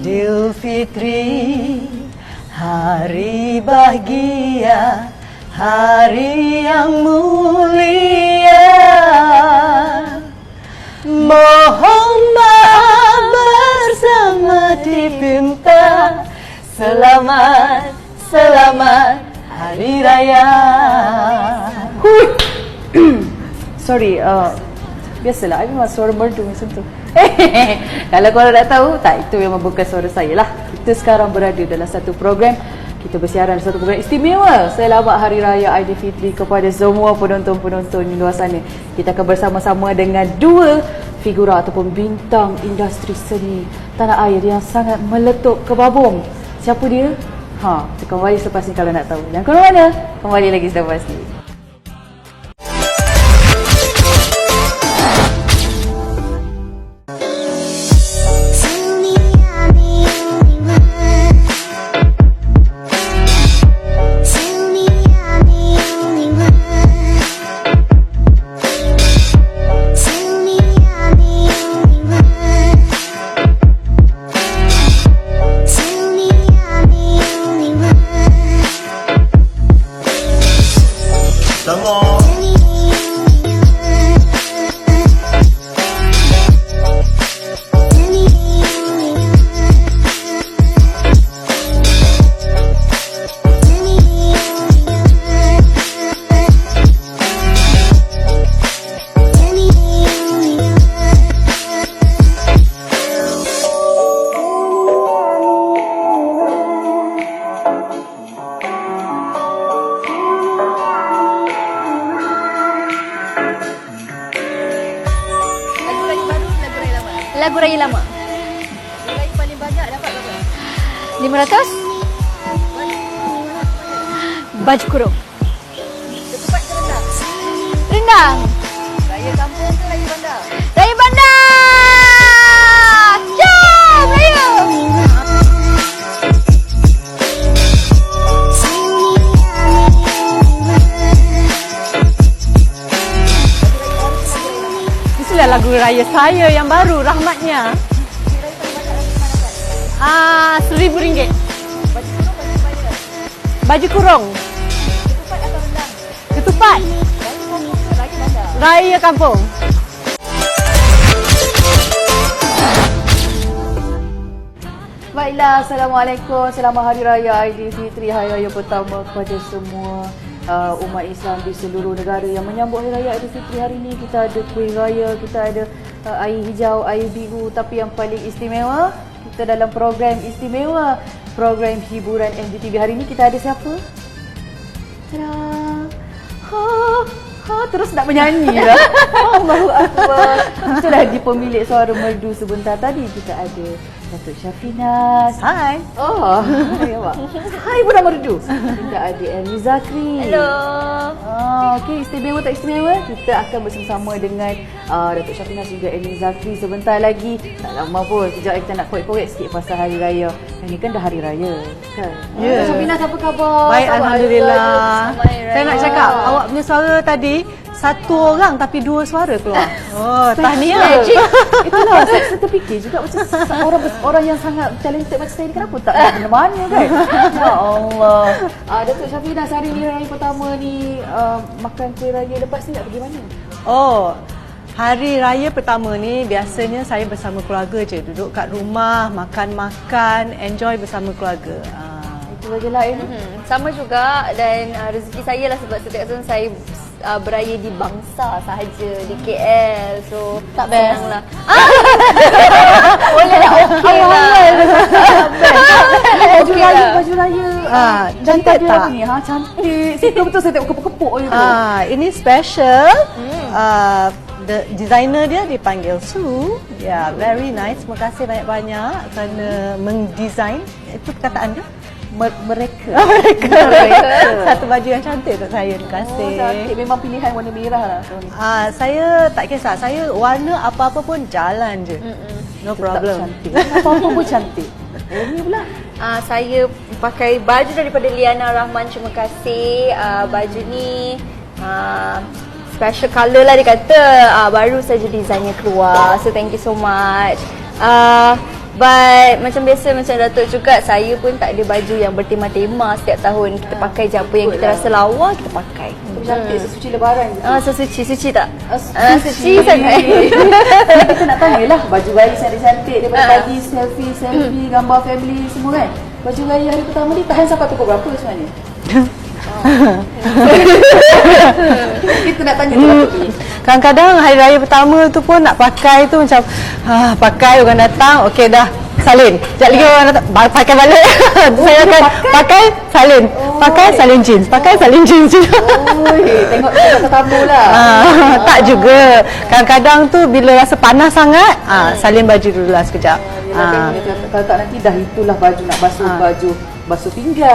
Aidilfitri, hari bahagia, hari yang mulia. Mohon maaf bersama dipinta. Selamat, selamat Hari Raya. Sorry, biasalah, I memang suara merdu macam tu. Kalau korang nak tahu, tak, itu memang bukan suara saya lah. Kita sekarang berada dalam satu program, kita bersiaran satu program istimewa selamat Hari Raya Aidilfitri kepada semua penonton-penonton di luar sana. Kita akan bersama-sama dengan dua figura ataupun bintang industri seni tanah air yang sangat meletup ke babung. Siapa dia? Kita kembali selepas ni kalau nak tahu. Jangan ke mana? Kembali lagi selepas ni. Lagu raya lama. Raya paling banyak dapat berapa? 500. Baju kurung. Ketupat ke rendang? Rendang. Raya kampung ke raya bandar? Raya bandar. Jom raya. Itulah lagu raya saya yang baru, Rahmatnya. RM1,000. Baju kurung. Ketupat atau rendang? Ketupat. Raya kampung ke raya bandar? Raya kampung. Baiklah, Assalamualaikum. Selamat Hari Raya Aidilfitri, Hari Raya pertama kepada semua umat Islam di seluruh negara yang menyambut Hari Raya Aidilfitri hari ini. Kita ada kuih raya, kita ada air hijau, air biru. Tapi yang paling istimewa, kita dalam program istimewa, program hiburan MGTV. Hari ini kita ada siapa? Tada! Terus nak menyanyi lah. Allahu Akbar. Itulah di pemilik suara merdu sebentar tadi. Kita ada Datuk Syafinas. Hai. Hai awak. Hai budak merdu. Kita ada Elmi Zakri. Hello. Okey, istimewa tak istimewa? Kita akan bersama-sama dengan Datuk Syafinas juga Elmi Zakri sebentar lagi. Tak lama pun. Sekejap kita nak korek-korek sikit pasal Hari Raya. Ini kan dah Hari Raya kan? Datuk Syafinas apa khabar? Baik, Alhamdulillah. Saya nak cakap, Wow. awak punya suara tadi satu orang tapi dua suara keluar. Tahniah. Itulah saya terfikir juga macam orang yang sangat talented macam saya ni kenapa tak ada mana-mana kan? Ya Allah. Datuk Syafinas, hari ni raya pertama ni makan kuih raya, lepas ni nak pergi mana? Hari raya pertama ni biasanya saya bersama keluarga je, duduk kat rumah, makan-makan, enjoy bersama keluarga. Itu saja lain. Sama juga dan rezeki saya lah sebab setiap tahun saya beraya di Bangsa sahaja di KL. So Tak best. senang lah. Boleh lah, okey lah. Baju raya. Cantik dia tak? apa ni? Cantik. Suka betul saya tengok kepuk-kepuk je tu. Ini special. The designer dia dipanggil Sue. Ya, very nice. Terima kasih banyak-banyak kerana mendesign. Itu perkataan dia? Mereka. Satu baju yang cantik untuk saya. Terima kasih. Cantik. Memang pilihan warna merah lah. Saya tak kisah. Saya warna apa-apa pun jalan je. No problem. Cantik. Apa-apa pun cantik. Ini pula. Saya pakai baju daripada Liana Rahman. Terima kasih. Baju ni special colour lah dia kata. Baru saja desainnya keluar. So thank you so much. But macam biasa macam Datuk juga, saya pun tak ada baju yang bertema-tema setiap tahun. Kita pakai je apa yang kita rasa lawa, kita pakai. Cantik sesuci lebaran gitu. Sesuci tak? Suci sangat. Kita nak tanyalah baju raya cantik-cantik daripada pagi selfie, gambar family semua kan. Baju raya hari pertama ni tahan sampai pukul berapa sebenarnya? Kita nak tanya Datuk ni. Kadang-kadang hari raya pertama tu pun nak pakai tu macam pakai orang datang, okey dah salin. Sekejap lagi orang datang pakai balik. Saya akan pakai salin. Pakai salin jeans. Pakai salin jeans. Tengok tetamu lah. Tak juga. Kadang-kadang tu bila rasa panas sangat, salin baju dulu lah sekejap. Kalau tak nanti dah itulah baju nak basuh pinggan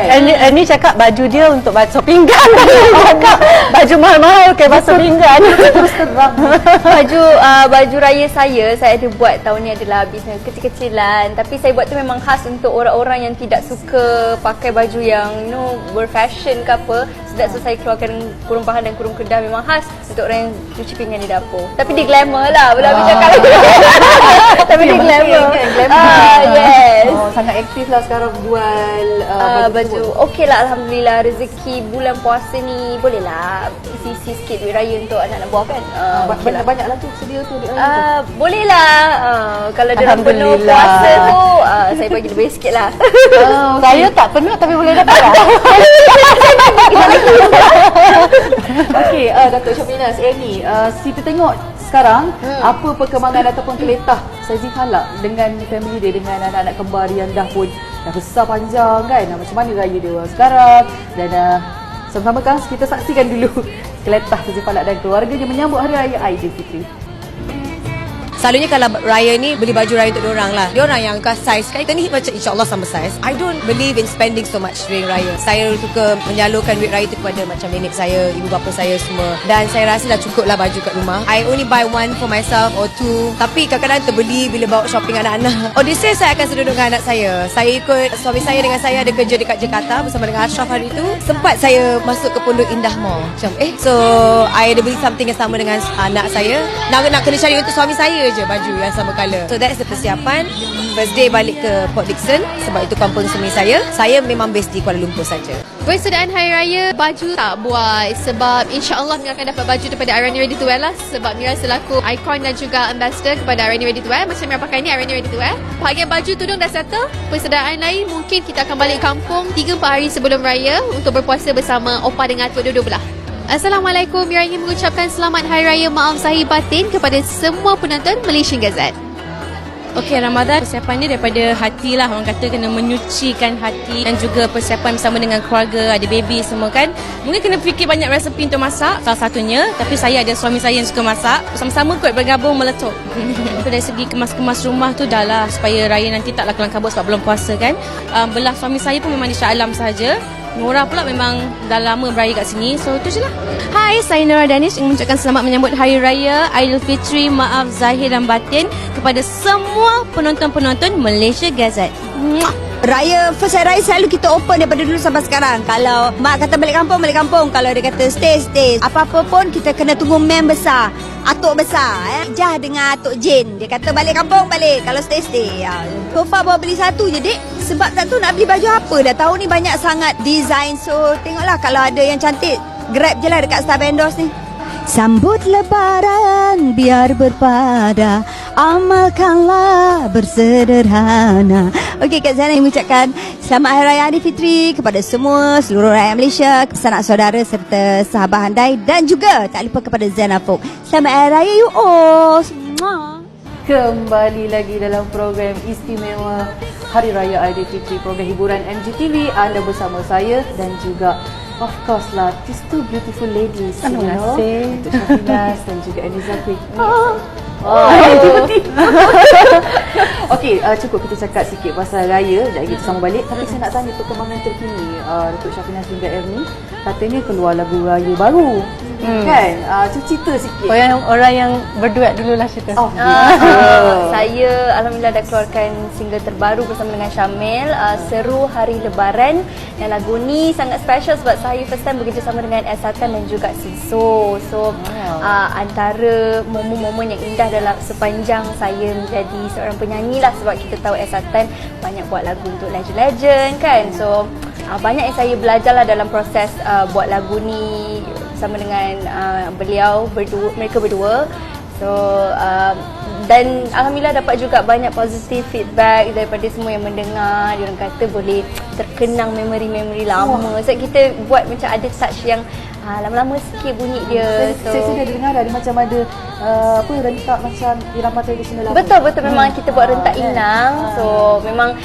kan. Ni cakap baju dia untuk basuh pinggan. Cakap baju mahal-mahal ke basuh pinggan. Terus terang. Baju raya saya ada buat tahun ni adalah bisnes kecil-kecilan, tapi saya buat tu memang khas untuk orang-orang yang tidak suka pakai baju yang berfashion ke apa. So saya keluarkan kurung bahan dan kurung kedah, memang khas untuk orang yang cuci pinggan di dapur. Tapi dia glamour lah, boleh habis cakap. Tapi dia glamour. Yes. Sangat aktif lah sekarang buat baju. Okey lah, alhamdulillah, rezeki bulan puasa ni boleh lah isi sikit duit raya untuk anak-anak buah kan. Banyak lah tu sedia tu duit raya tu. Boleh lah. Kalau dia orang penuh puasa tu, saya bagi lebih sikit lah. Saya tak penuh tapi boleh dapat lah. Okey, Datuk Syafina sekarang ni kita tengok sekarang apa perkembangan ataupun keletah Saizin Khalaq dengan family dia, dengan anak-anak kembar yang dah besar panjang kan. Macam mana raya dia orang sekarang, dan sama-sama kan kita saksikan dulu keletah Saizin Khalaq dan keluarganya menyambut Hari Raya Aidilfitri. Selalunya kalau raya ni beli baju raya untuk diorang lah. Diorang yang bukan size. Kan kita ni macam insyaAllah sama size. I don't believe in spending so much during raya. Saya suka menyalurkan duit raya tu kepada macam nenek saya, ibu bapa saya semua. Dan saya rasa dah cukup lah baju kat rumah. I only buy one for myself or two. Tapi kadang-kadang terbeli bila bawa shopping anak-anak. This year saya akan seduduk dengan anak saya. Saya ikut suami saya dengan saya ada kerja dekat Jakarta bersama dengan Ashraf hari tu. Sempat saya masuk ke Pondok Indah Mall. Macam so I ada beli something yang sama dengan anak saya. Nak kena cari untuk suami saya je baju yang sama colour. So that's the persiapan. First day balik ke Port Dickson sebab itu kampung suami saya. Saya memang base di Kuala Lumpur saja. Persediaan Hari Raya baju tak buat sebab insya-Allah Mira akan dapat baju daripada Irani Ready to Wear lah, sebab Mira selaku ikon dan juga ambassador kepada Irani Ready to Wear. Macam Mira pakai ni Irani Ready to Wear. Bahagian baju tudung dah settle. Persediaan lain mungkin kita akan balik kampung 3-4 hari sebelum raya untuk berpuasa bersama opa dengan atuk duduk belah. Assalamualaikum. Mira ingin mengucapkan selamat Hari Raya Maaf Zahir Batin kepada semua penonton Malaysian Gazette. Okey, Ramadan persiapan dia daripada hati lah. Orang kata kena menyucikan hati dan juga persiapan bersama dengan keluarga, ada baby semua kan. Mungkin kena fikir banyak resepi untuk masak, salah satunya. Tapi saya ada suami saya yang suka masak. Sama-sama kot bergabung meletup. Dari segi kemas-kemas rumah tu dah lah supaya raya nanti taklah kelang kabut sebab belum puasa kan. Belah suami saya pun memang di Shah Alam sahaja. Nora pula memang dah lama beraya kat sini. So tu je lah. Hai, saya Nora Danish ingin mengucapkan selamat menyambut Hari Raya Aidilfitri Maaf Zahir dan Batin kepada semua penonton-penonton Malaysia Gazette. Raya, first hari raya selalu kita open daripada dulu sampai sekarang. Kalau mak kata balik kampung, balik kampung. Kalau dia kata stay. Apa-apa pun kita kena tunggu mem besar, atuk besar. Jah dengan atuk Jane. Dia kata balik kampung, balik. Kalau stay. So far bawa beli satu je, Dik. Sebab tak tahu nak beli baju apa dah. Tahun ni banyak sangat design. So tengoklah kalau ada yang cantik, grab je lah dekat Star Vendors ni. Sambut lebaran biar berpada, amalkanlah bersederhana. Okey, Kak Zainal mengucapkan selamat Hari Raya Aidilfitri kepada semua seluruh rakyat Malaysia, sanak saudara serta sahabat handai, dan juga tak lupa kepada Zainal Folk. Selamat Hari Raya you all. Kembali lagi dalam program istimewa Hari Raya Aidilfitri, program hiburan MGTV. Anda bersama saya dan juga of course lah, these two beautiful ladies. Terima kasih. Datuk Syafina dan juga Aniza Quick. Okey, cukup kita cakap sikit pasal raya. Sekejap lagi kita sambung balik. Tapi saya nak tanya perkembangan terkini Datuk Syafina hingga Ernie. Katanya keluar lagu raya baru. Kan? Cerita sikit. Orang yang berduet dululah cerita. Saya alhamdulillah dah keluarkan single terbaru bersama dengan Syamil, Seru Hari Lebaran. Dan lagu ni sangat special sebab saya first time bekerjasama dengan S1 dan juga Siso. So antara momen-momen yang indah dalam sepanjang saya menjadi seorang penyanyi lah, sebab kita tahu S1 banyak buat lagu untuk legend-legend kan. So banyak yang saya belajar lah dalam proses buat lagu ni bersama dengan mereka berdua. So dan alhamdulillah dapat juga banyak positive feedback daripada semua yang mendengar. Diorang kata boleh terkenang memori-memori lama. Sebab kita buat macam ada touch yang lama-lama sikit bunyi dia. Saya sudah dengar ada macam ada rentak macam irama tradisional lagu. Betul memang kita buat rentak inang. So memang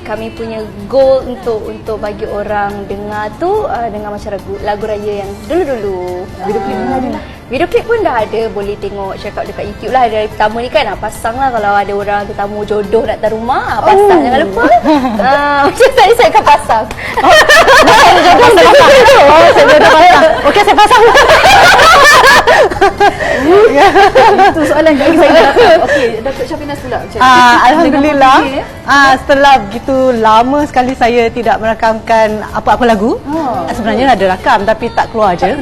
kami punya goal untuk bagi orang dengar tu dengar macam lagu raya yang dulu-dulu. Video klip ni ada lah. Video klip pun dah ada, boleh tengok check out dekat YouTube lah. Dari pertama ni kan pasang lah kalau ada orang tetamu jodoh nak datang rumah, pasang jangan lupa. Macam saya akan pasang. Saya dah pasang. Okey, saya pasang. Itu soalan yang saya nak datang. Okey, Datuk Syafinas pula. Alhamdulillah. Setelah begitu lama sekali saya tidak merakamkan apa-apa lagu. Sebenarnya ada rakam tapi tak keluar je.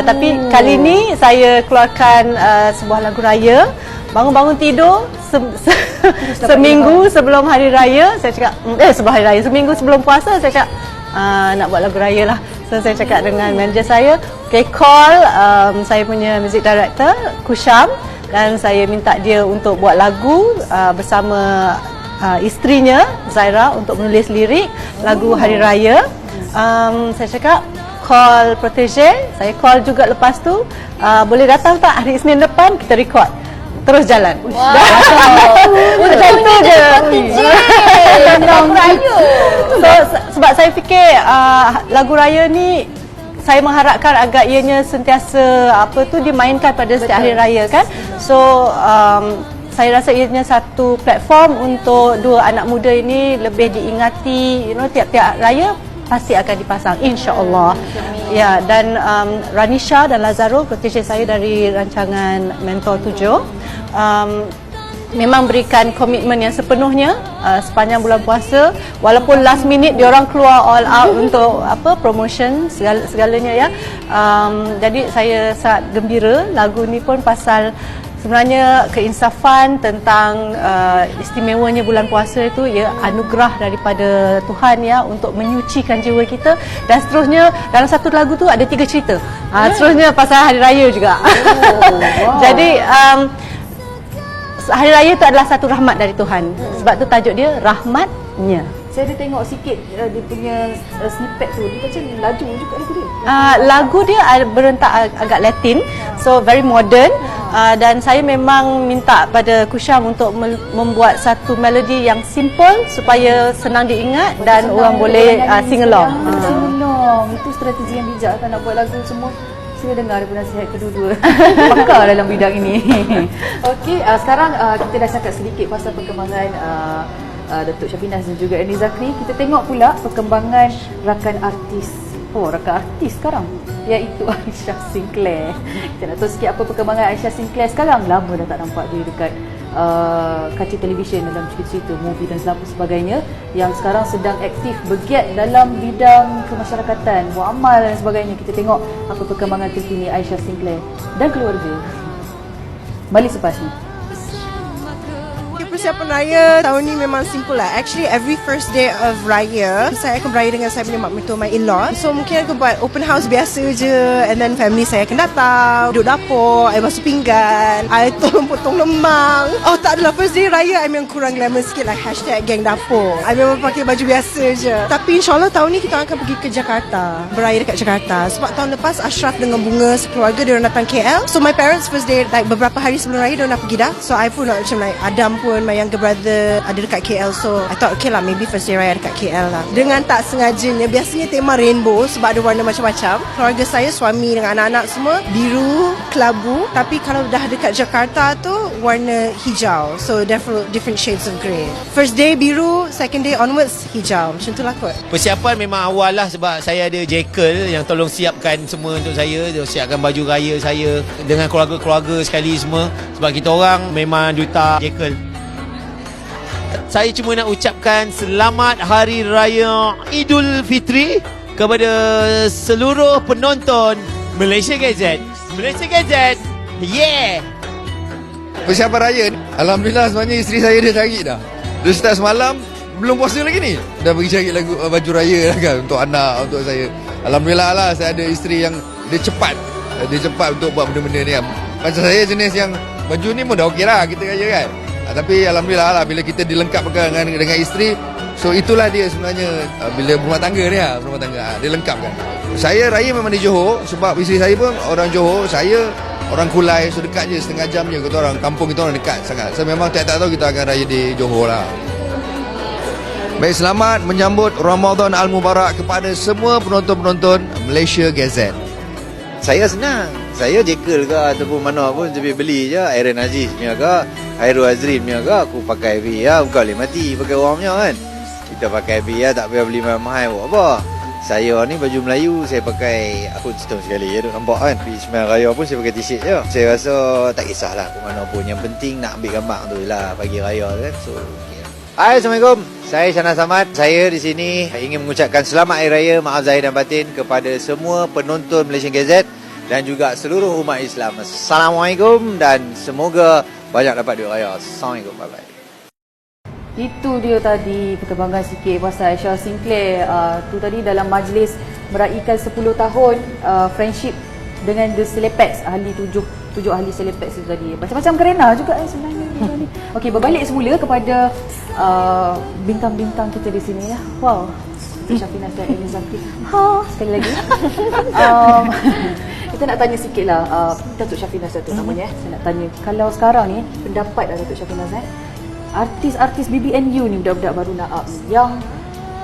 Tapi kali ni saya keluarkan sebuah lagu raya. Bangun-bangun tidur seminggu sebelum hari raya saya cakap sebelum hari raya, seminggu sebelum puasa saya cakap nak buat lagu raya lah. So saya cakap dengan manager saya, okay, call saya punya music director Kusham, dan saya minta dia untuk buat lagu bersama isterinya Zaira untuk menulis lirik lagu hari raya. Saya cakap call protege, saya call juga lepas tu, boleh datang tak hari Isnin depan kita record. Terus jalan. Macam tu je. So sebab saya fikir lagu raya ni saya mengharapkan agar ianya sentiasa dimainkan pada setiap hari raya kan. So saya rasa ianya satu platform untuk dua anak muda ini lebih diingati, tiap-tiap raya pasti akan dipasang, insya-Allah. Ya, dan Ranisha dan Lazaro, protege saya dari rancangan Mentor 7, memang berikan komitmen yang sepenuhnya sepanjang bulan puasa, walaupun last minute diorang keluar all out untuk promotion segalanya ya. Jadi saya sangat gembira. Lagu ni pun pasal sebenarnya keinsafan tentang istimewanya bulan puasa itu, ya, anugerah daripada Tuhan ya untuk menyucikan jiwa kita. Dan seterusnya dalam satu lagu tu ada 3 cerita. Seterusnya pasal hari raya juga. Jadi hari raya itu adalah satu rahmat dari Tuhan. Sebab tu tajuk dia Rahmatnya. Saya ada tengok sikit dia punya snippet tu. Dia macam laju juga lagu dia. Lagu dia berentak agak Latin, so very modern. Dan saya memang minta pada Kusham untuk membuat satu melodi yang simple supaya senang diingat dan orang boleh sing along. Sing along. Itu strategi yang bijak kan nak buat lagu semua. Saya dengar daripada nasihat kedua-dua. Pakar dalam bidang ini. Okey, sekarang kita dah cakap sedikit pasal perkembangan Datuk Syafinas dan juga Ernie Zakri. Kita tengok pula perkembangan rakan artis. Rakan artis sekarang, iaitu Aisyah Sinclair. Kita nak tahu sikit apa perkembangan Aisyah Sinclair sekarang. Lama dah tak nampak dia dekat kaca televisyen dalam cerita-cerita, movie dan sebagainya, yang sekarang sedang aktif bergiat dalam bidang kemasyarakatan, buat amal dan sebagainya. Kita tengok apa perkembangan terkini Aisyah Sinclair dan keluarga. Balik selepas ni. Persiapan raya tahun ni memang simple lah. Actually every first day of raya saya akan beraya dengan saya punya mak mertua, my in-law. So mungkin aku buat open house biasa je, and then family saya akan datang, duduk dapur, I basuh pinggan, I tolong potong lemang. Oh tak adalah, first day raya I memang kurang glamour sikit lah, #geng dapur. I memang pakai baju biasa je. Tapi insyaAllah tahun ni kita akan pergi ke Jakarta, beraya dekat Jakarta. Sebab tahun lepas Ashraf dengan Bunga sekeluarga dia datang KL. So my parents first day, like beberapa hari sebelum raya dia dah pergi dah. So I pun macam like Adam pun, my younger brother ada dekat KL. So I thought okay lah, maybe first day raya dekat KL lah. Dengan tak sengajanya, biasanya tema rainbow sebab ada warna macam-macam. Keluarga saya, suami dengan anak-anak semua biru, kelabu. Tapi kalau dah dekat Jakarta tu warna hijau. So different shades of grey. First day biru, second day onwards hijau. Macam tu lah kot. Persiapan memang awal lah sebab saya ada Jekyll yang tolong siapkan semua untuk saya. Dia siapkan baju raya saya dengan keluarga-keluarga sekali semua. Sebab kita orang memang duta Jekyll. Saya cuma nak ucapkan selamat Hari Raya Idul Fitri kepada seluruh penonton Malaysia Gazette. Malaysia Gazette, yeah! Persiapan raya ni, alhamdulillah sebenarnya isteri saya dia cari dah. Dia start semalam, belum puasa lagi ni. Dah pergi cari lagu baju raya lah kan untuk anak, untuk saya. Alhamdulillah lah saya ada isteri yang dia cepat. Dia cepat untuk buat benda-benda ni kan. Macam saya jenis yang baju ni pun dah okey lah kita raya kan. Tapi alhamdulillah lah bila kita dilengkapkan dengan isteri, so itulah dia sebenarnya bila berumah tangga ni lah, berumah tangga dia lengkapkan. Saya raya memang di Johor sebab isteri saya pun orang Johor, saya orang Kulai, so dekat je, setengah jam je kita orang, kampung kita orang dekat sangat. So memang tak tahu kita akan raya di Johor lah. Baik, selamat menyambut Ramadan Al-Mubarak kepada semua penonton-penonton Malaysia Gazette. Saya senang. Saya Jekyll ke ataupun mana pun saya beli je. Aaron Aziz punya ke, Hairul Azrin punya ke, aku pakai ya, bukan boleh mati pakai orang punya kan. Kita pakai ya, tak payah beli mahal-mahal buat apa. Saya ni baju Melayu, saya pakai aku setahun sekali ya, nampak kan. Pergi Sembilan Raya pun saya pakai t-shirt je. Saya rasa tak kisahlah ke mana pun. Yang penting nak ambil gambar tu lah pagi raya kan. So, okay. Hai, Assalamualaikum. Saya Syana Samad. Saya di sini ingin mengucapkan selamat Hari Raya, maaf zahir dan batin kepada semua penonton Malaysian Gazette dan juga seluruh umat Islam. Assalamualaikum dan semoga banyak dapat duit raya. Assalamualaikum. Bye-bye. Itu dia tadi perkembangan sikit pasal Syah Sinclair tu tadi dalam majlis meraihkan 10 tahun friendship dengan The Selepex, ahli tujuh ahli Selepex itu tadi. Macam-macam kerana juga sebenarnya. Okey, berbalik semula kepada bintang-bintang kita di sini ya. Wow. Syafina dan Elin Zakri. Sekali lagi. Kita nak tanya sikit lah Datuk Syafina satu namanya. Saya nak tanya, kalau sekarang ni pendapat Datuk Syafina artis-artis BBNU ni budak-budak baru nak up yang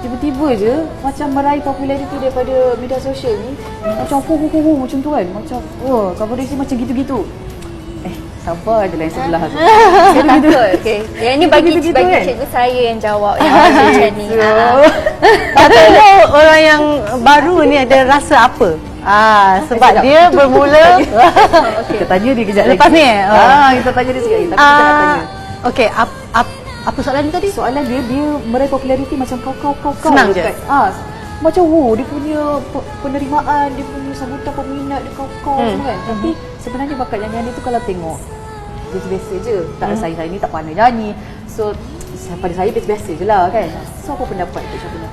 tiba-tiba je macam meraih populariti daripada media sosial ni, macam macam tu kan, macam coverage macam gitu-gitu. Sabar je lah yang sebelah tu. Saya takut. Okay. Yang ni bagi kan? cikgu saya yang jawab yang macam ni. Katanya orang yang baru ni ada rasa apa? Sebab dia bermula Kita tanya dia kejap lepas lagi. ni. Kita tanya dia sekejap lagi. Tapi kita nak tanya. Okey, apa soalan ni tadi? Soalan dia meraih populariti macam kau. Senang je. Macam dia punya penerimaan, dia punya sambutan peminat dia kau semua kan. Tapi sebenarnya bakat nyanyian dia tu kalau tengok biasa-biasa je. Tak rasa saya ni tak pandai nyanyi. So pada saya biasa-biasa je lah kan. So apa pendapat tu Syafina?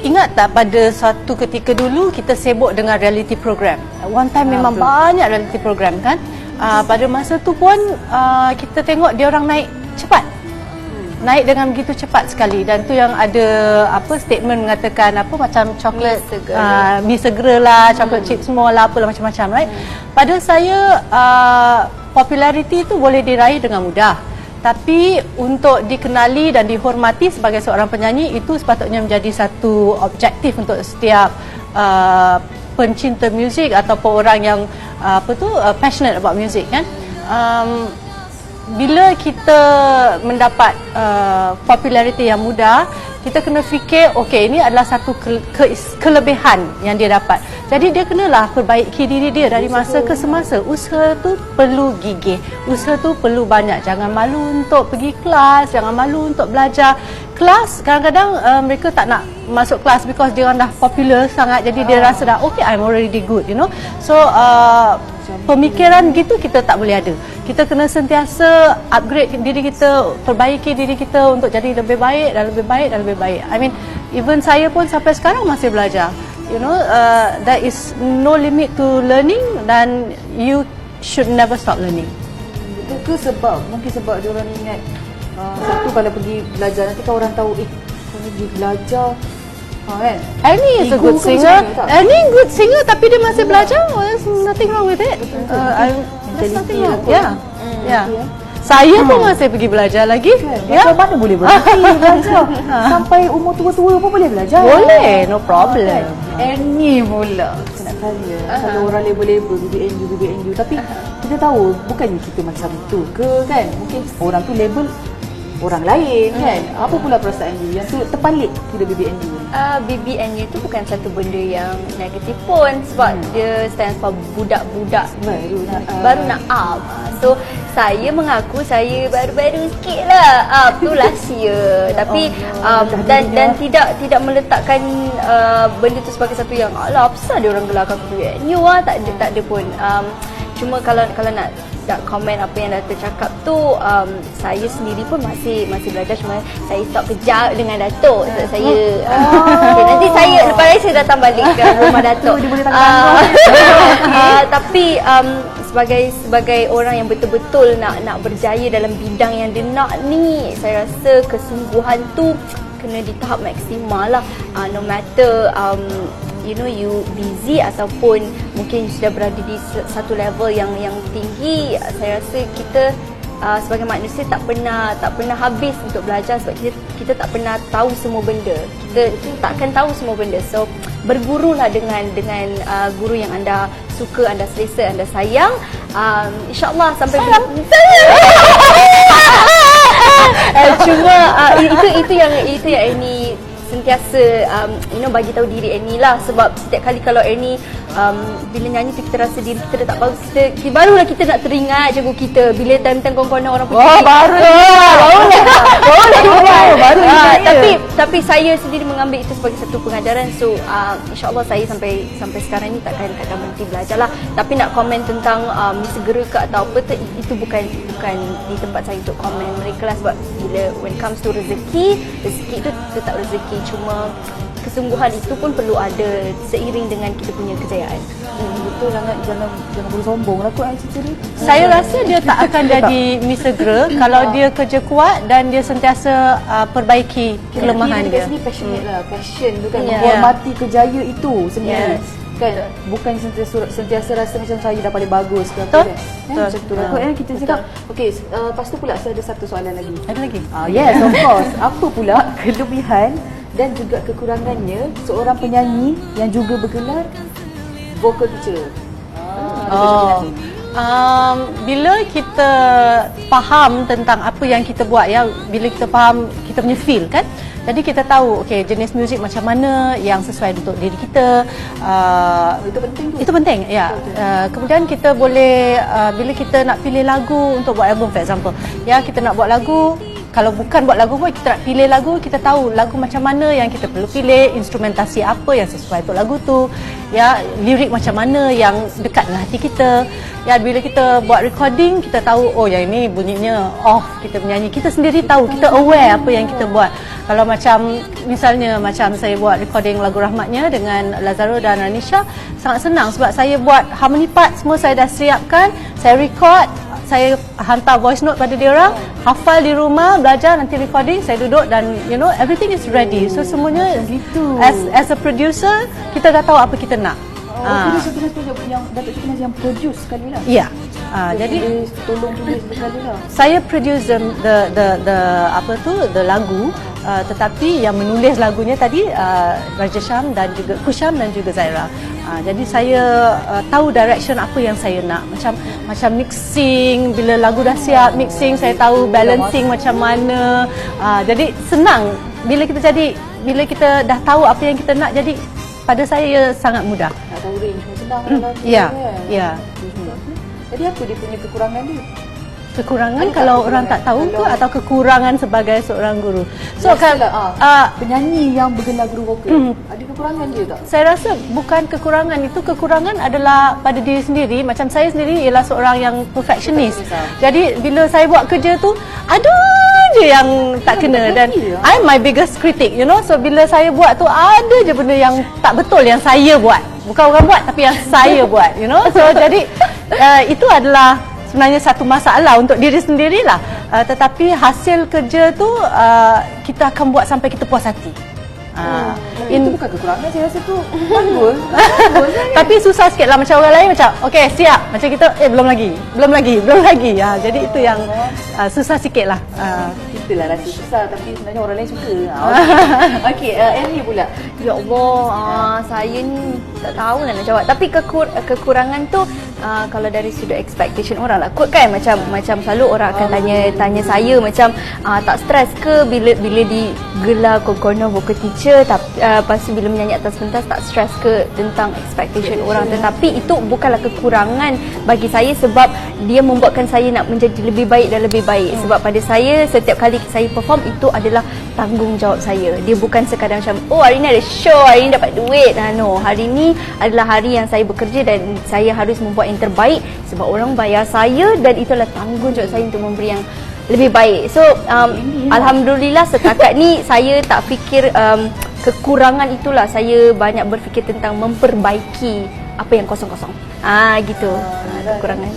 Ingat tak pada suatu ketika dulu kita sibuk dengan reality program. One time memang betul. banyak reality program kan. Pada masa tu pun kita tengok dia orang naik cepat. Naik dengan begitu cepat sekali dan tu yang ada statement mengatakan macam coklat mi segera lah, coklat chip semua lah, apalah macam-macam, right? Pada saya populariti tu boleh diraih dengan mudah. Tapi untuk dikenali dan dihormati sebagai seorang penyanyi itu sepatutnya menjadi satu objektif untuk setiap pencinta muzik ataupun orang yang passionate about music kan. Bila kita mendapat populariti yang mudah, kita kena fikir okey, ini adalah satu kelebihan yang dia dapat. Jadi dia kenalah perbaiki diri dia dari masa ke semasa. Usaha tu perlu gigih, usaha tu perlu banyak. Jangan malu untuk pergi kelas, jangan malu untuk belajar. Kelas kadang-kadang mereka tak nak masuk kelas because dia orang dah popular sangat, jadi dia rasa dah okay, I'm already good, you know. So pemikiran gitu kita tak boleh ada. Kita kena sentiasa upgrade diri kita, perbaiki diri kita untuk jadi lebih baik dan lebih baik dan lebih baik. I mean, even saya pun sampai sekarang masih belajar. You know, there is no limit to learning dan you should never stop learning. Itu ke mungkin sebab dia orang ingat satu kalau pergi belajar nanti kan orang tahu kau ni pergi belajar kan. Annie is a good singer. Annie good singer tapi dia masih belajar. There's nothing wrong with it. There's nothing wrong. Yeah. Saya pun masih pergi belajar lagi. Macam mana boleh berhenti belajar? Sampai umur tua-tua pun boleh belajar. Boleh, no problem. Annie pula. Saya nak tanya, kalau orang label-label BBNU, tapi kita tahu bukannya kita macam tu ke kan? Mungkin orang tu label orang lain kan. Apa pula perasaan you yang tu terpalit kira BBNU ni? BBNU tu bukan satu benda yang negatif pun sebab dia stand for budak-budak baru nak up. So saya mengaku saya baru-baru sikit lah up tu last year. Tapi dan tidak meletakkan benda tu sebagai satu yang alah apa dia orang gelarkan BBNU tak ada pun. Cuma kalau nak komen apa yang Dato' cakap tu, saya sendiri pun masih belajar, cuma saya stop kejap dengan Dato'. Saya okay, nanti saya lepas ni saya datang balik ke rumah Dato'. Dia boleh tangkap. Tapi sebagai orang yang betul-betul nak berjaya dalam bidang yang dia nak ni, saya rasa kesungguhan tu kena di tahap maksimal lah. No matter you busy ataupun mungkin sudah berada di satu level yang tinggi, saya rasa kita sebagai manusia tak pernah habis untuk belajar sebab kita tak pernah tahu semua benda. Kita takkan tahu semua benda. So bergurulah dengan guru yang anda suka, anda selesa, anda sayang. InsyaAllah sampai cuma itu yang ini sentiasa bagi tahu diri Annie lah, sebab setiap kali kalau Annie bila nyanyi tu kita rasa diri kita dah tak bagus, barulah kita nak teringat cikgu kita bila time-time kawan-kawan orang pergi. Tapi saya sendiri mengambil itu sebagai satu pengajaran. So insyaAllah saya sampai sekarang ni takkan berhenti belajar lah. Tapi nak komen tentang segera ke atau apa tu, itu bukan di tempat saya untuk komen mereka lah, sebab bila when comes to rezeki itu tetap rezeki. Cuma kesungguhan itu pun perlu ada seiring dengan kita punya kejayaan. Betul sangat, jangan boleh sombong lah kot cerita ni. Saya rasa dia tak akan jadi Miss Segera kalau dia kerja kuat dan dia sentiasa perbaiki kelemahan dia. Dia passionate lah, passion tu kan, menghormati kejaya itu sendiri. Kan, bukan sentiasa rasa macam saya dah paling bagus ke apa kan. Macam tu lah. Kita cakap, okey, lepas tu pula saya ada satu soalan lagi. Ada lagi? Yes, of course. Apa pula kelebihan dan juga kekurangannya seorang penyanyi yang juga bergelar vocal teacher? Bila kita faham tentang apa yang kita buat, ya, bila kita faham kita punya feel kan, jadi kita tahu jenis muzik macam mana yang sesuai untuk diri kita. Itu penting tu. Itu penting, ya. Kemudian kita boleh bila kita nak pilih lagu untuk buat album, for example, ya, kita nak buat lagu. Kalau bukan buat lagu pun, kita nak pilih lagu, kita tahu lagu macam mana yang kita perlu pilih, instrumentasi apa yang sesuai untuk lagu tu, ya, lirik macam mana yang dekat dengan hati kita. Ya, bila kita buat recording, kita tahu yang ini bunyinya off, kita menyanyi, kita sendiri tahu, kita aware apa yang kita buat. Kalau macam misalnya macam saya buat recording lagu Rahmatnya dengan Lazaro dan Ranisha, sangat senang sebab saya buat harmony part semua saya dah siapkan, saya record, saya hantar voice note pada dia orang, hafal di rumah, belajar, nanti recording, saya duduk dan everything is ready. So semuanya as a producer, kita dah tahu apa kita nak. Yang Datuk Cik yang produce sekali lah. Ya. Jadi tolong tulis sekali lah. Saya produce the lagu, tetapi yang menulis lagunya tadi Raja Syam dan juga Kusyam dan juga Zaira. Jadi saya tahu direction apa yang saya nak. Macam mixing, bila lagu dah siap mixing, saya tahu balancing macam mana. Jadi senang bila kita dah tahu apa yang kita nak, jadi pada saya sangat mudah. Nak tahu range senang lah. Ya. Jadi apa dia punya kekurangan dia? Kekurangan kalau orang tak tahu ke, atau kekurangan sebagai seorang guru? So penyanyi yang bergelar guru vokal, ada kekurangan dia tak? Saya rasa bukan kekurangan, itu kekurangan adalah pada diri sendiri. Macam saya sendiri ialah seorang yang perfectionist. Jadi bila saya buat kerja tu, ada je yang tak kena, dan I'm my biggest critic, So bila saya buat tu, ada je benda yang tak betul yang saya buat. Bukan orang buat, tapi yang saya buat, So jadi itu adalah sebenarnya satu masalah untuk diri sendirilah. Tetapi hasil kerja tu kita akan buat sampai kita puas hati. Itu bukan kekurangan, saya rasa tu bagus. Tapi susah sikit lah, macam orang lain macam okey siap, macam kita belum lagi. Jadi itu yang susah sikit lah. Itulah rasa susah, tapi sebenarnya orang lain suka. Okey, Annie pula. Ya Allah, saya ni tak tahu nak jawab. Tapi kekurangan tu kalau dari sudut expectation orang lah kot kan, macam selalu orang akan tanya saya macam tak stres ke bila digelar corner vocal teacher, tapi lepas tu bila menyanyi atas pentas tak stres ke tentang expectation orang. Tetapi itu bukanlah kekurangan bagi saya, sebab dia membuatkan saya nak menjadi lebih baik dan lebih baik. Sebab pada saya setiap kali saya perform itu adalah tanggungjawab saya. Dia bukan sekadar macam hari ni ada show, hari ni dapat duit. No, hari ni adalah hari yang saya bekerja dan saya harus membuat yang terbaik sebab orang bayar saya, dan itulah tanggungjawab saya untuk memberi yang lebih baik. So alhamdulillah setakat ni saya tak fikir kekurangan itulah. Saya banyak berfikir tentang memperbaiki apa yang kosong-kosong. Gitu. Kekurangan.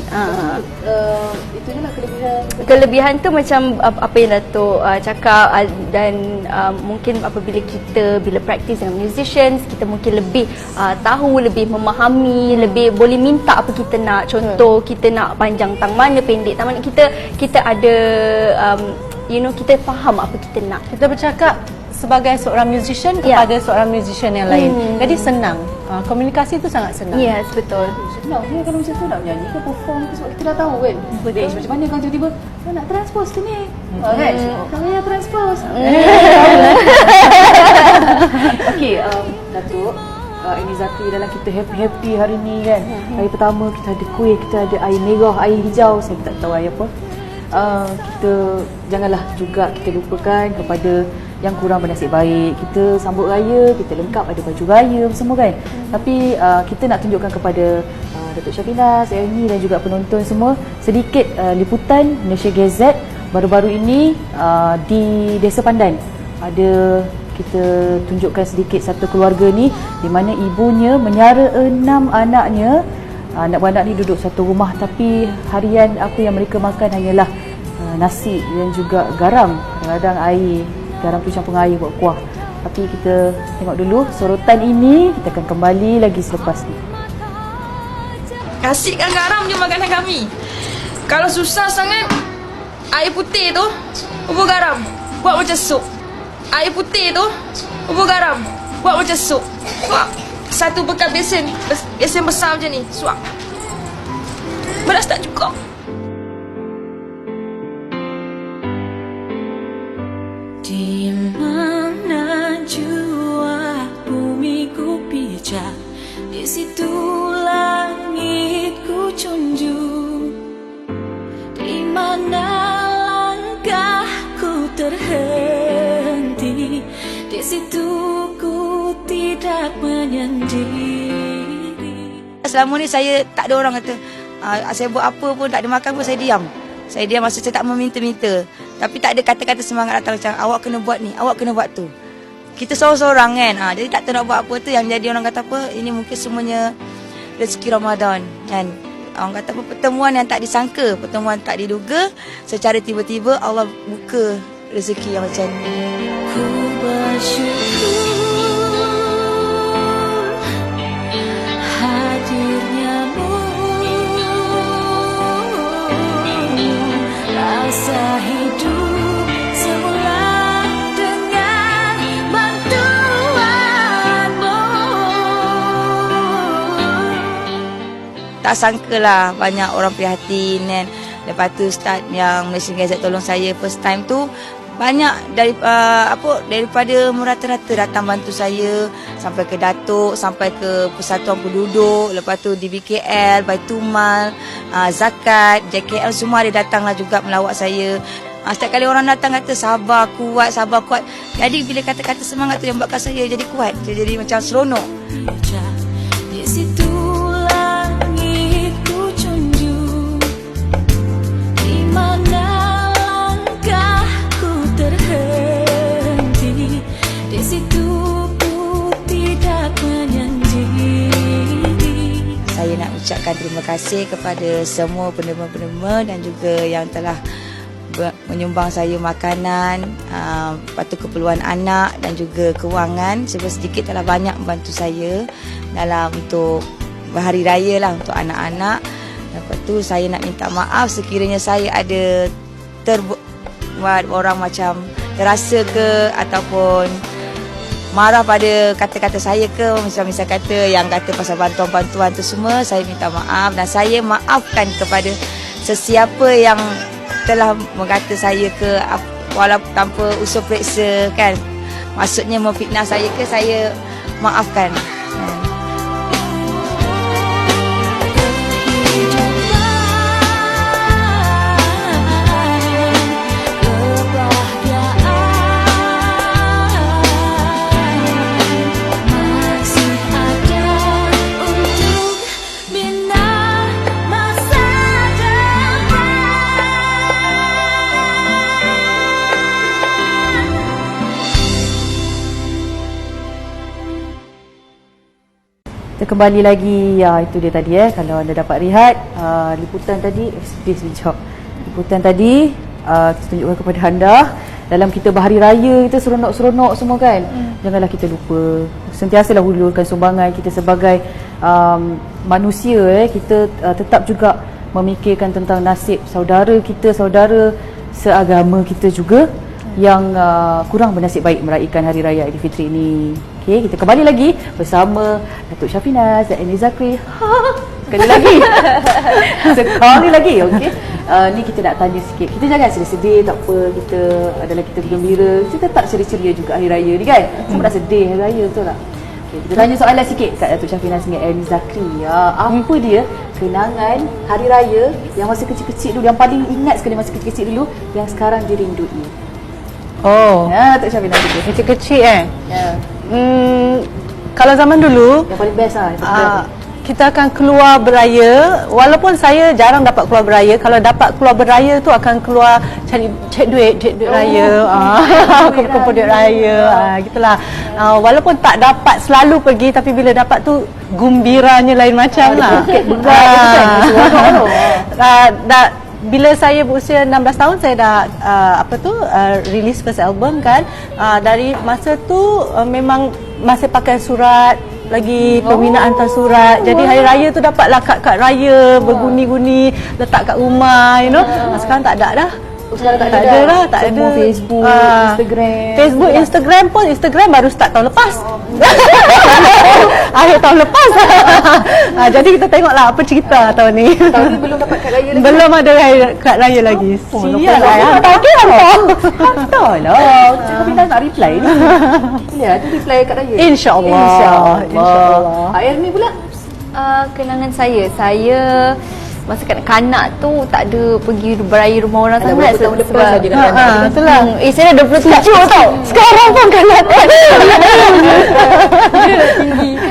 Itu je lah kelebihan. Kelebihan tu macam apa yang Datuk cakap, dan mungkin apabila kita bila praktis dengan musicians, kita mungkin lebih tahu, lebih memahami, lebih boleh minta apa kita nak. Contoh kita nak panjang tang mana, pendek tang mana, kita ada kita faham apa kita nak. Kita bercakap sebagai seorang musician kepada seorang musician yang lain. Jadi senang. Komunikasi tu sangat senang. Yes, betul. Senang dia kalau macam tu nak menyanyi ke perform ke, sebab kita dah tahu kan. Macam mana kalau tiba-tiba nak transpose tu ni. Kan? Tak payah transpose. Okey, Datuk, ini Zaki dalam kita happy-happy hari ni kan. Hari pertama kita ada kuih, kita ada air merah, air hijau, saya tak tahu air apa. Kita janganlah juga kita lupakan kepada yang kurang bernasib baik. Kita sambut raya, kita lengkap ada baju raya semua kan. Tapi kita nak tunjukkan kepada Datuk Syafinas, Ernie dan juga penonton semua sedikit liputan Malaysia Gazette baru-baru ini di Desa Pandan. Ada kita tunjukkan sedikit satu keluarga ni di mana ibunya menyara 6 anaknya. Anak beranak ni duduk satu rumah, tapi harian apa yang mereka makan hanyalah nasi dan juga garam. Kadang-kadang air, garam tu campur air buat kuah. Tapi kita tengok dulu sorotan ini, kita akan kembali lagi selepas ni. Kasihkan garam je makanan kami. Kalau susah sangat, air putih tu bubur garam, buat macam sup. Air putih tu bubur garam, buat macam sup. Suap. Satu bekas besen besar macam ni, suap. Beras tak cukup. Di mana jua bumi ku pijak, di situ langit ku junjung. Di mana langkahku terhenti, di situ ku tidak menyendiri. Selama ni saya tak ada orang kata saya buat apa pun, tak ada makan pun saya diam. Saya diam, masa saya tak meminta-minta. Tapi tak ada kata-kata semangat datang macam awak kena buat ni, awak kena buat tu. Kita seorang-seorang kan. Jadi tak tahu nak buat apa tu, yang jadi orang kata apa, ini mungkin semuanya rezeki Ramadan kan. Orang kata apa, pertemuan yang tak disangka, pertemuan tak diduga, secara tiba-tiba Allah buka rezeki yang macam ni. Ku bersyukur hadirnyamu, rasa hidup semula dengan bantuanmu. Tak sangkalah banyak orang prihatin kan. Lepas tu start yang Malaysian Gazette tolong saya first time tu, banyak daripada merata-rata datang bantu saya, sampai ke Datuk, sampai ke Persatuan Penduduk, lepas tu di BKL, Baitumal, Zakat, JKL, semua ada datanglah juga melawat saya. Setiap kali orang datang kata sabar kuat. Jadi bila kata-kata semangat tu yang buatkan saya jadi kuat, jadi macam seronok. Di situ langit ku junjung, di mana langkahku terhenti, di situ ku tidak menyendiri. Saya nak ucapkan terima kasih kepada semua penerima-penerima dan juga yang telah menyumbang saya makanan, lepas tu keperluan anak dan juga kewangan. Sedikit telah banyak membantu saya dalam untuk berhari raya lah untuk anak-anak. Lepas tu saya nak minta maaf sekiranya saya ada terbuat orang macam terasa ke ataupun marah pada kata-kata saya ke, misal kata yang kata pasal bantuan-bantuan tu semua, saya minta maaf dan saya maafkan kepada sesiapa yang telah mengata saya ke walaupun tanpa usul periksa kan. Maksudnya memfitnah saya ke, saya maafkan. Kita kembali lagi, ya itu dia tadi kalau anda dapat lihat liputan tadi, sedih sekejap. Liputan tadi kita tunjukkan kepada anda dalam kita berhari raya kita seronok-seronok semua kan. Janganlah kita lupa sentiasalah hulurkan sumbangan kita sebagai manusia kita tetap juga memikirkan tentang nasib saudara kita, saudara seagama kita juga yang kurang bernasib baik meraihkan hari raya Aidilfitri ini. Okey, kita kembali lagi bersama Datuk Syafinaz dan Eni Zakri. Sekali lagi. Sekali lagi, okey. Ni kita nak tanya sikit. Kita jangan sedih-sedih, tak apa. Kita bergembira. Kita tetap ceria-ceria juga hari raya ni kan. Semua dah sedih hari raya, betul tak? Okay, kita tanya soalan sikit kat Datuk Syafinaz dengan Eni Zakri. Apa dia kenangan hari raya yang masa kecil-kecil dulu, yang paling ingat sekali masa kecil-kecil dulu, yang sekarang dirindui? Oh, Datuk Syafinaz dulu. kecil-kecil Ya. Kalau zaman dulu Yang paling best lah. kita akan keluar beraya. Walaupun saya jarang dapat keluar beraya, kalau dapat keluar beraya tu akan keluar cek duit raya. Kumpul duit raya. Gitulah. Walaupun tak dapat selalu pergi, tapi bila dapat tu gembiranya lain macam lah. Bila saya berusia 16 tahun saya dah release first album kan. Dari masa tu memang masih pakai surat lagi, pembinaan hantar surat. Jadi hari raya tu dapatlah kad raya berguni-guni letak kat rumah, you know. Sekarang tak ada dah. Sekarang tak ada lah, tak ada. Semua Facebook, Instagram pun Instagram baru start tahun lepas. Akhir tahun lepas. Jadi kita tengoklah apa cerita tahun ni. Tahun ni belum dapat kad raya lagi. Belum ada kad raya lagi. Sial lah. Hantar lah. Tapi nak reply ni. Ya, tu reply kad raya. InsyaAllah. Ermi pula? Kenangan saya masa kanak-kanak tu tak ada pergi beraya rumah orang sangat tahun lepas saja kanak-kanak. Itulah. Saya dah 27 tau. Sekarang pun kanak-kanak tinggi.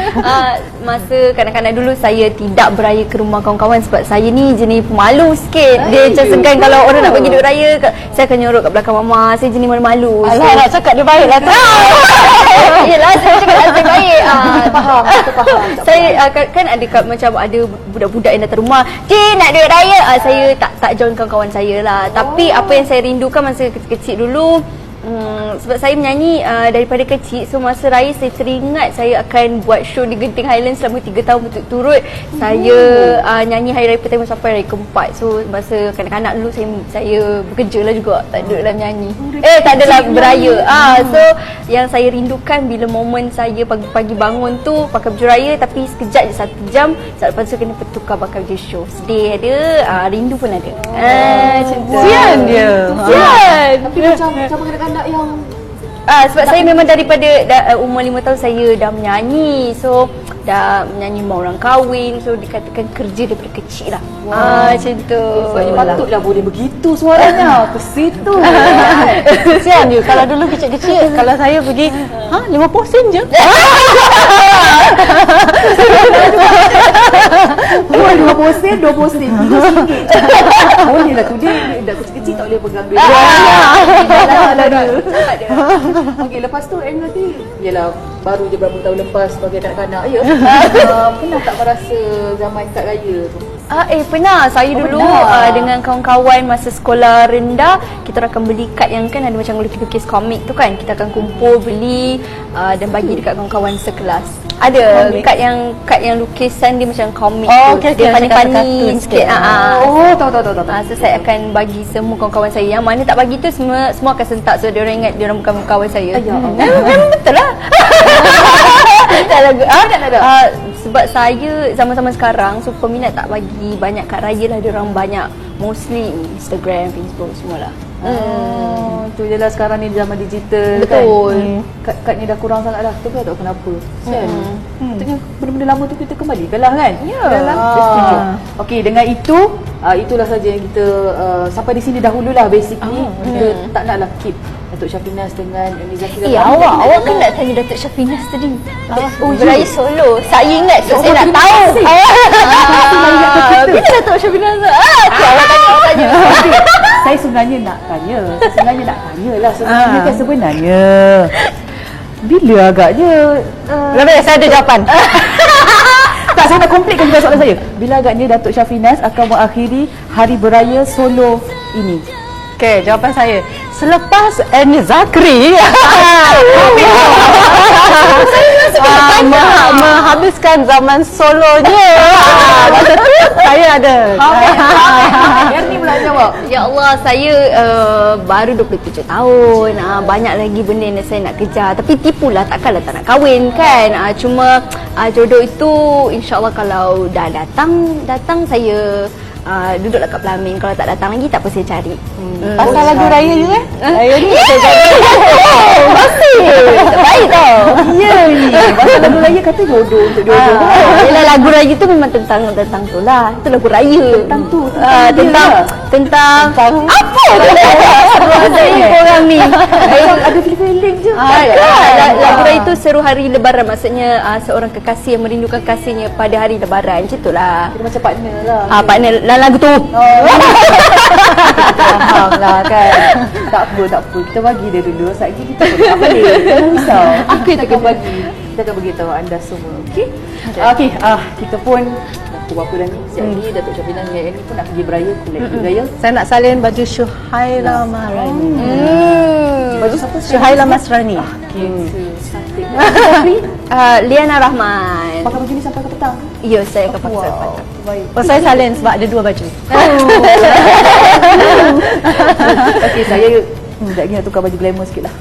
Masa kanak-kanak dulu saya tidak beraya ke rumah kawan-kawan sebab saya ni jenis pemalu sikit. Dia macam segan kalau orang nak pergi duduk raya, saya akan nyorok kat belakang mama. Saya jenis malu-malu. Alah, nak cakap dia baik lah tu. Yelah, saya cakap dia baik. Faham. Saya kan ada macam ada budak-budak yang datang rumah, nak duit raya. Saya tak join kawan-kawan saya lah. Tapi apa yang saya rindukan masa kecil-kecil dulu, sebab saya menyanyi daripada kecil. So masa raya saya teringat saya akan buat show di Genting Highlands selama 3 tahun berturut-turut. Saya nyanyi hari raya pertama sampai hari keempat. So masa kanak-kanak dulu saya bekerja lah juga. Tak ada lah menyanyi. Tak adalah beraya. So yang saya rindukan bila momen saya pagi-pagi bangun tu pakai baju raya, tapi sekejap je 1 jam. Lepas tu kena bertukar pakai baju show. Sedih ada, rindu pun ada. Macam tu. Sian dia. Sian. Tapi macam kanak-kanak yang sebab saya memang daripada umur 5 tahun saya dah menyanyi. So dah menyanyi mau orang kahwin. So dikatakan kerja daripada kecil lah. Macam tu. Patutlah boleh begitu suaranya. Ke situ. Kesian dia. Kalau dulu kecil-kecil, kalau saya pergi 50 sen je. 20 sen, 20 sen, RM30. Boleh lah tu, dia dah kecil-kecil tak boleh pegang duit. Okey, lepas tu nanti yalah baru je berapa tahun lepas sebagai kanak-kanak ya. Pernah tak merasa zaman kad raya tu? Pernah. Saya dulu dengan kawan-kawan masa sekolah rendah, kita akan beli kad yang kan ada macam lukis-lukis komik tu kan. Kita akan kumpul beli dan bagi dekat kawan-kawan sekelas. Ada kad yang lukisan dia macam komik tu. Dia paning-paning sikit. Tahu. So saya akan bagi semua kawan-kawan saya. Yang mana tak bagi tu semua akan sentak. So dia orang ingat dia orang bukan kawan saya. Memang betul lah. Sebab saya zaman-zaman sekarang, so peminat tak bagi banyak kad raya lah. Dia orang banyak mostly Instagram, Facebook semualah. Tu je lah sekarang ni zaman digital. Betul. Kan. Kad ni dah kurang sangat dah. Tu kan tak tahu kenapa. Maksudnya benda-benda lama tu kita kembalikan lah kan. Okey, dengan itulah saja yang kita sampai di sini dahululah basically. Kita tak naklah keep Datuk Syafinas dengan Umi Zakira. Awak kan nak tanya Datuk Syafinas tadi. Beraya solo. Saya ingat, saya nak tahu. Bila Datuk Syafinas? Awak tanya. Saya sebenarnya nak tanya lah. Sebenarnya bila agaknya Saya ada jawapan. tak, saya nak komplitkan juga soalan saya. Bila agaknya Datuk Syafinas akan mengakhiri Hari Beraya Solo ini? Okey, jawapan saya selepas Annie Zakri menghabiskan zaman solonya. Saya ada. Ernie pula jawab. Ya Allah, saya baru 27 tahun. Banyak lagi benda yang saya nak kejar. Tapi tipulah, takkanlah tak nak kahwin kan. Cuma jodoh itu insya-Allah kalau dah datang saya duduklah kat Pelamin. Kalau tak datang lagi, tak apa, saya cari. Pasal lagu raya juga? Raya ni masih terbaik tau. Ya ni. Pasal lagu raya kata jodoh untuk jodoh. Yelah, lagu raya tu memang tentang tu lah. Itu lagu raya. Tentang apa? Saya korang ni. Ada feeling je. Lagu raya tu seru hari Lebaran. Maksudnya seorang kekasih yang merindukan kasihnya pada hari Lebaran. Macam tu lah. Kita macam partner lah. Partner dalam lagu tu. Faham lah kan. Tak apa. Kita bagi dia dulu. Sekejap kita tak balik. Jangan risau. Aku yang akan bagi. Kita akan beritahu anda semua. Okey? Okey. Kita pun pukul berapa dah ni? Siap ni Datuk Syafinas dengan Ernie pun nak pergi beraya. Kulit beraya. Saya nak salin baju Syuhaila Maharani. Baju siapa? Syuhaila Masrani. Cantik. Liana Rahman. Pakai baju ni sampai ke petang? Ya, saya akan pakai sampai petang. Baik. Saya salin sebab ada 2 baju. Okey, saya sekejap lagi nak tukar baju glamour sikit lah.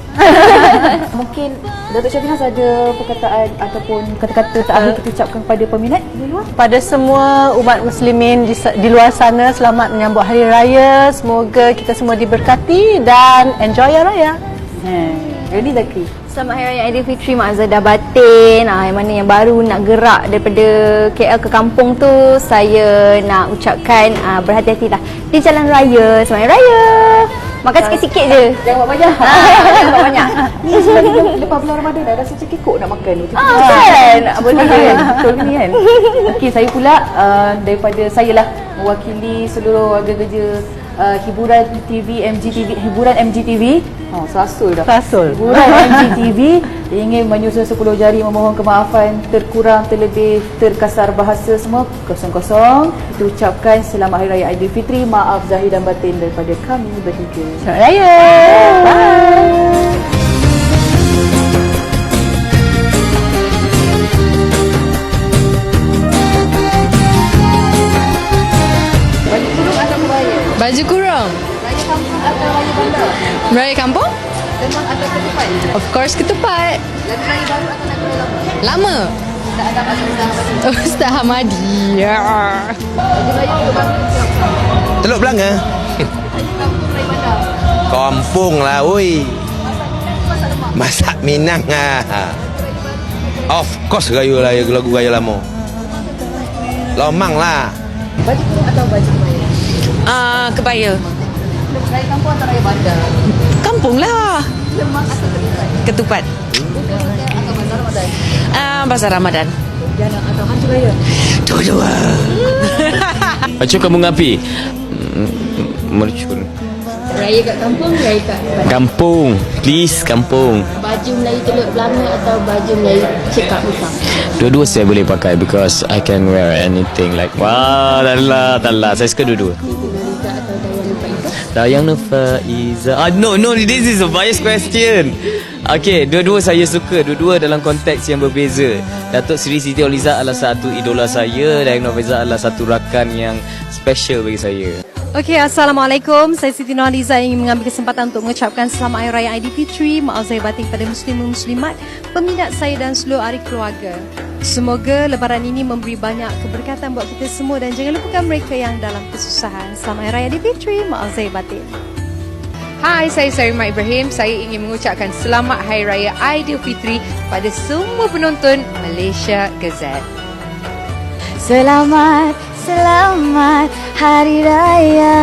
Mungkin Datuk Syafinas ada perkataan ataupun kata-kata terakhir kita ucapkan kepada peminat di luar? Pada semua umat muslimin di luar sana, selamat menyambut Hari Raya. Semoga kita semua diberkati dan enjoy Hari Raya. Ernie Zakri. Selamat Hari Raya Aidilfitri, maafzadah batin. Yang mana yang baru nak gerak daripada KL ke kampung tu, saya nak ucapkan berhati-hatilah di jalan raya. Selamat Hari Raya. Makan sikit-sikit je. Jangan buat banyak. Jangan buat banyak. Ni sebenarnya lepas bulan Ramadan dah rasa macam kekok nak makan tu. Kan? Boleh kan? Betul ni kan? Okey, saya pula daripada saya lah mewakili seluruh warga kerja hiburan MGTV. Serasul dah. Hiburan MGTV ingin menyusun 10 jari memohon kemaafan terkurang, terlebih, terkasar bahasa semua kosong-kosong. Kita ucapkan selamat Hari Raya Aidilfitri. Maaf zahir dan batin daripada kami bertiga. Selamat Raya. Bye. Baju kurung. Raya kampung atau raya bandar? Raya kampung? Demam atau ketupat? Of course ketupat. Lagu raya baru atau lagu raya lama? Lama. Tak ada atau Ustaz Hamadi? Ustaz Hamadi. Ya. Lagu raya Teluk Belanga. Teluk Belanga. Kampung raya bandar. Kampung lah, oi. Masak Minang ah. Of course lagu raya lama. Lomang lah. Baju kurung atau baju raya? Kebaya. Raya kampung atau raya bandar? Kampung lah. Lemak atau Ketupat. ketupat? Bukan atau bazar Ramadan? Bazar Ramadan. Jana atau hantu raya? Dua-dua. Baju kampung api. Mercun. Raya kat kampung, raya kat bandar. Kampung. Please, kampung. Baju Melayu Teluk Belanga atau baju Melayu Cekak Utang? Dua-dua saya boleh pakai because I can wear anything like wah, tak lah. Saya suka dua-dua. Dayang Nufaiza. No, this is a biased question. Okay, dua-dua saya suka. Dua-dua dalam konteks yang berbeza. Datuk Seri Siti Nurhaliza adalah satu idola saya. Dayang Nufaiza adalah satu rakan yang special bagi saya. Okey, Assalamualaikum. Saya Siti Nurhaliza ingin mengambil kesempatan untuk mengucapkan Selamat Hari Raya Aidilfitri. Maaf zahir batin kepada muslim muslimat, peminat saya dan seluruh ahli keluarga. Semoga lebaran ini memberi banyak keberkatan buat kita semua dan jangan lupakan mereka yang dalam kesusahan. Selamat Hari Raya Aidilfitri. Maaf zahir batin. Hai, saya Sarimah Ibrahim. Saya ingin mengucapkan Selamat Hari Raya Aidilfitri pada semua penonton Malaysia Gazette. Selamat Hari Raya.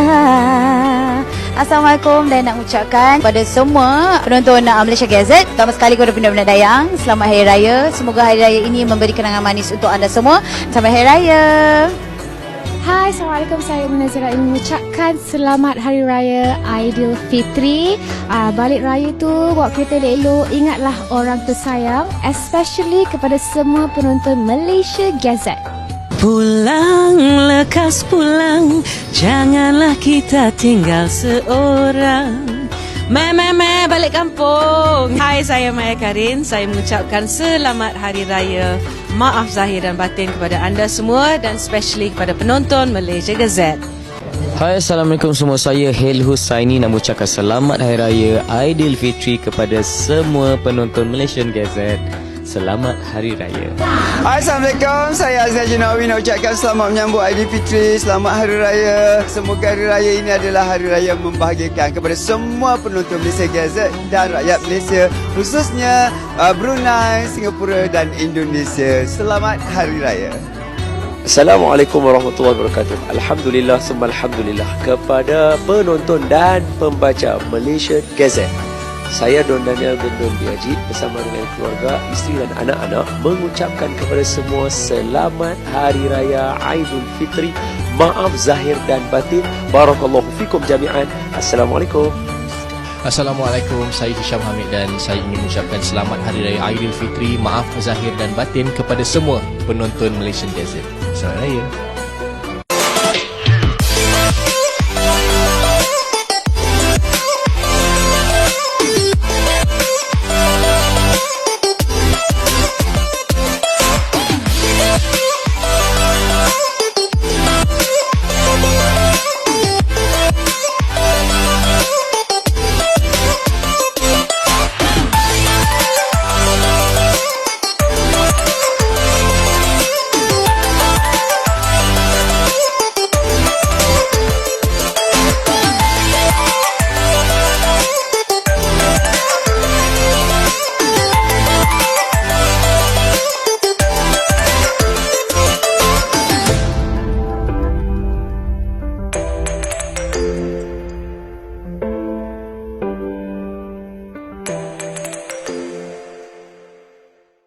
Assalamualaikum dan nak ucapkan pada semua penonton Malaysia Gazette, pertama sekali kepada pendengar Dayang, Selamat Hari Raya. Semoga Hari Raya ini memberi kenangan manis untuk anda semua. Selamat Hari Raya. Hai, Assalamualaikum. Saya Munazirah ingin mengucapkan Selamat Hari Raya Aidilfitri. Balik raya tu buat kereta elok-elok, ingatlah orang tersayang, especially kepada semua penonton Malaysia Gazette. Pulang, lekas pulang, janganlah kita tinggal seorang. Balik kampung. Hai, saya Maya Karin. Saya mengucapkan Selamat Hari Raya. Maaf zahir dan batin kepada anda semua dan especially kepada penonton Malaysia Gazette. Hai, Assalamualaikum semua. Saya Hel Husaini nak mengucapkan Selamat Hari Raya Aidilfitri kepada semua penonton Malaysian Gazette. Selamat Hari Raya. Hai, Assalamualaikum. Saya Azizah Jinawi nak ucapkan selamat menyambut Aidilfitri. Selamat Hari Raya. Semoga Hari Raya ini adalah Hari Raya membahagiakan kepada semua penonton Malaysia Gazette dan rakyat Malaysia, khususnya Brunei, Singapura dan Indonesia. Selamat Hari Raya. Assalamualaikum warahmatullahi wabarakatuh. Alhamdulillah, summa alhamdulillah kepada penonton dan pembaca Malaysia Gazette. Saya Don Daniel bin Don Biajid bersama dengan keluarga, isteri dan anak-anak mengucapkan kepada semua Selamat Hari Raya Aidilfitri. Maaf zahir dan batin. Barakallahu fikum jami'an. Assalamualaikum. Assalamualaikum, saya Hisham Hamid dan saya ingin mengucapkan Selamat Hari Raya Aidilfitri. Maaf zahir dan batin kepada semua penonton Malaysian Gazette. Selamat Raya.